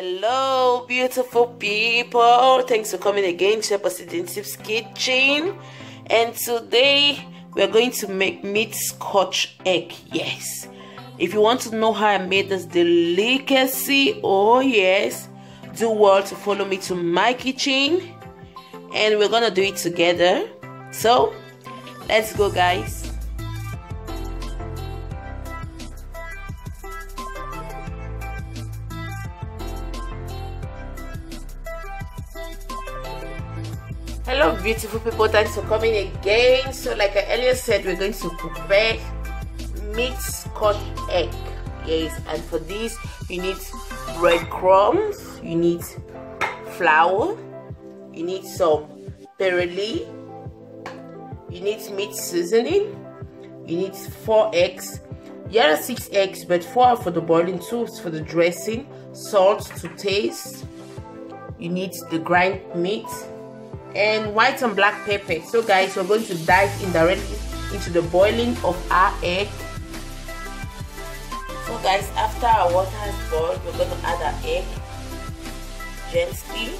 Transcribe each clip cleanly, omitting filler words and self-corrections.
Hello beautiful people, thanks for coming again to President Tips Kitchen. And today we're going to make meat Scotch egg. Yes, if you want to know how I made this delicacy, oh yes, do well to follow me to my kitchen and we're gonna do it together. So let's go, guys. Hello beautiful people, thanks for coming again. So like I earlier said, we're going to prepare meat Scotch egg. Yes, and for this you need bread crumbs, you need flour, you need some Pereli, you need meat seasoning, you need 4 eggs. Here are 6 eggs, but 4 are for the boiling, 2 for the dressing, salt to taste, you need the grind meat, and white and black pepper. So guys, we're going to dive in directly into the boiling of our egg. So guys, after our water has boiled, we're going to add our egg gently.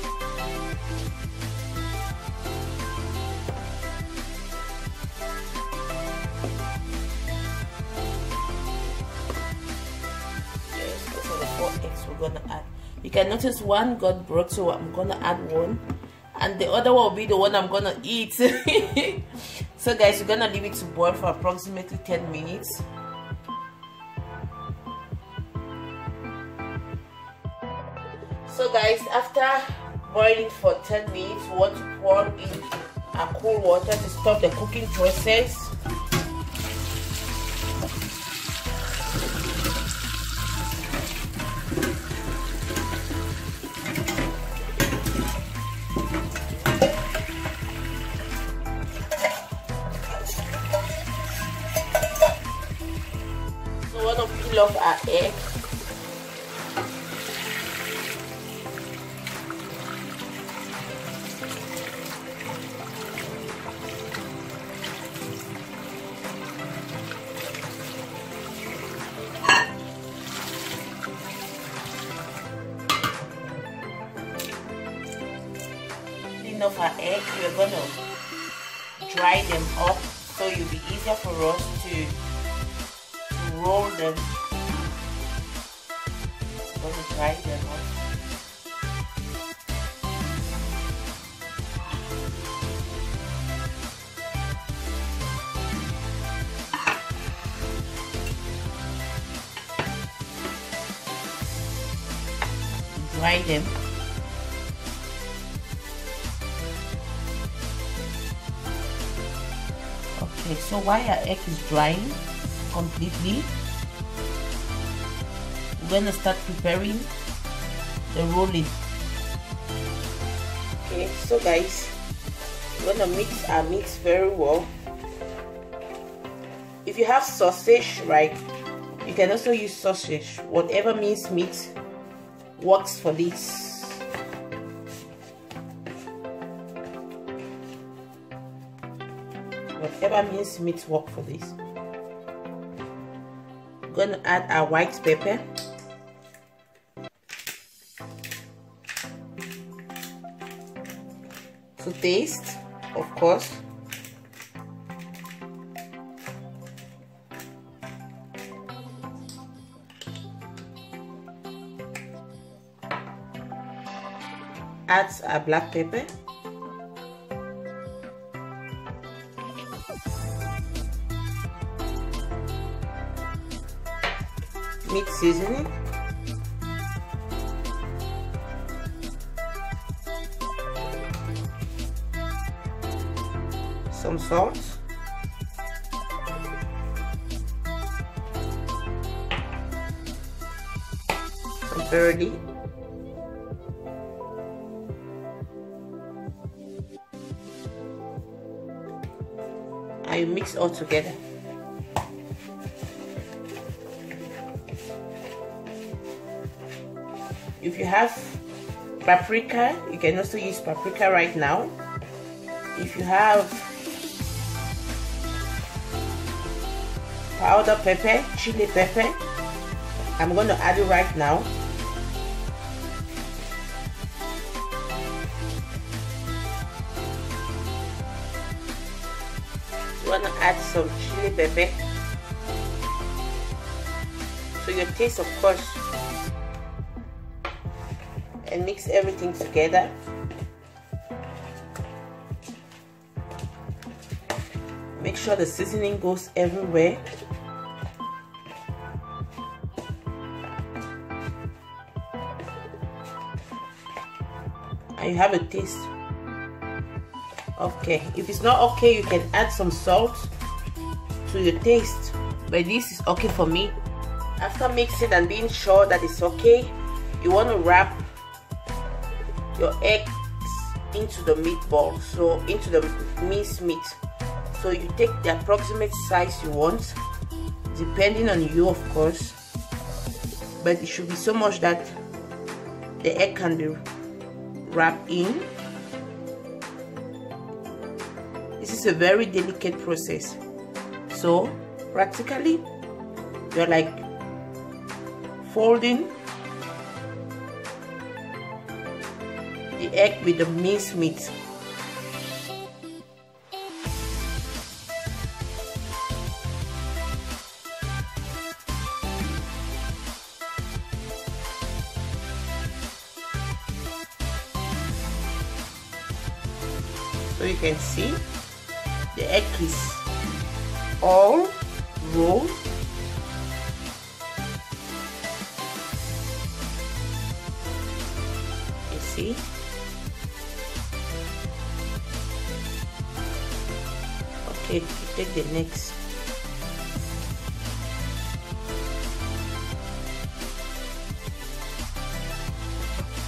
Yes, those are the 4 eggs we're going to add. You can notice one got broke, so I'm going to add one. And the other one will be the one I'm gonna eat. So guys, we're gonna leave it to boil for approximately 10 minutes. So guys, after boiling for 10 minutes, we want to pour in our cool water to stop the cooking process. Peel off our egg. Clean off our egg. We're gonna dry them up so it'll be easier for us to roll them. I'm going to dry them up. Dry them. Okay, so while our egg is drying completely, we're gonna start preparing the rolling. Okay, so guys, we're gonna mix our meat very well. If you have sausage, right, you can also use sausage. Whatever minced meat works for this. Whatever minced meat works for this. We're gonna add our white pepper. To taste, of course. Add our black pepper. Meat seasoning. Some salt. Some Pereli. And you mix all together. If you have paprika, you can also use paprika right now. If you have powder pepper, chili pepper, I'm going to add it right now. You want to add some chili pepper to your taste, of course, and mix everything together. Make sure the seasoning goes everywhere. And you have a taste. Okay, if it's not okay, you can add some salt to your taste, but this is okay for me. After mixing and being sure that it's okay, you want to wrap your eggs into the meatball, so into the minced meat. So you take the approximate size you want, depending on you, of course, but it should be so much that the egg can be wrapped in. This is a very delicate process, so practically you're like folding the egg with the minced meat. So you can see the egg is all rolled. You see? Okay, you take the next.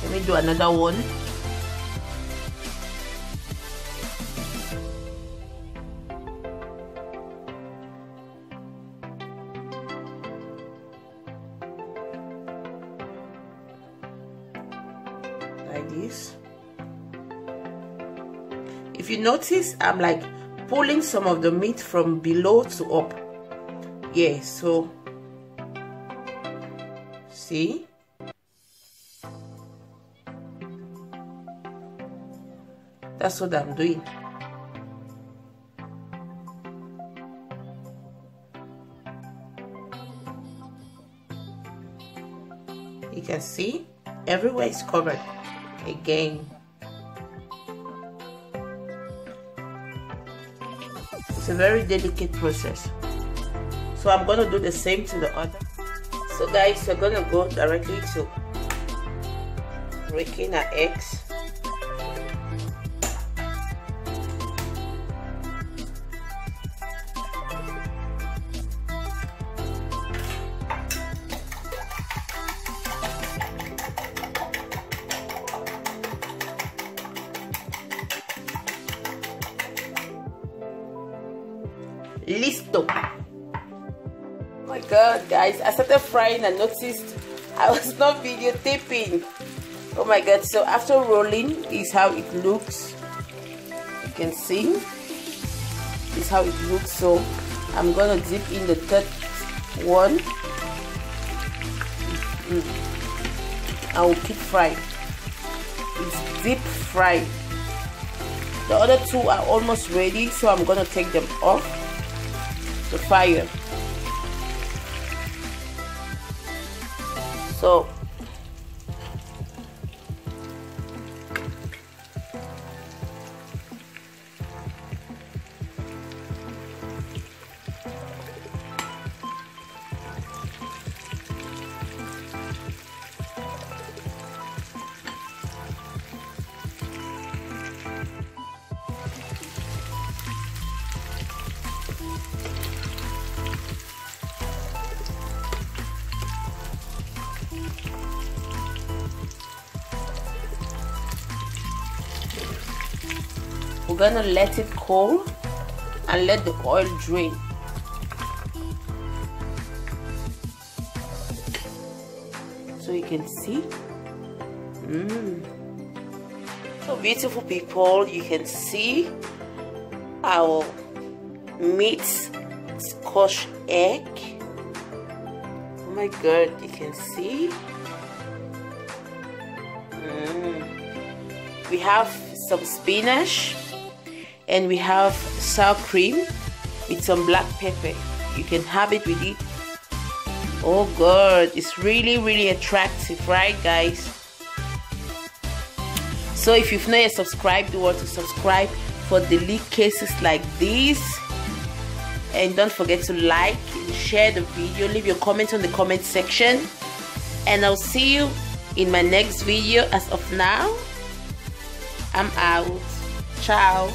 Let me do another one. Like this. If you notice, I'm like pulling some of the meat from below to up. Yeah, so see, that's what I'm doing. You can see everywhere is covered again. It's a very delicate process, so I'm going to do the same to the other. So guys, we're going to go directly to breaking our eggs. Listo. Oh my god, guys, I started frying and noticed I was not videotaping. Oh my god, so after rolling, is how it looks. You can see this is how it looks. So I'm gonna dip in the third one. I will keep frying. It's deep fried. The other two are almost ready, so I'm gonna take them off the fire. So we're gonna let it cool and let the oil drain. So you can see. So beautiful people, you can see our meat Scotch egg. Oh my god, you can see. We have some spinach and we have sour cream with some black pepper. You can have it with it. Oh god, it's really attractive, right guys? So if you've not yet subscribed, do want to subscribe for daily cases like this. And don't forget to like and share the video. Leave your comments on the comment section. And I'll see you in my next video. As of now, I'm out. Ciao.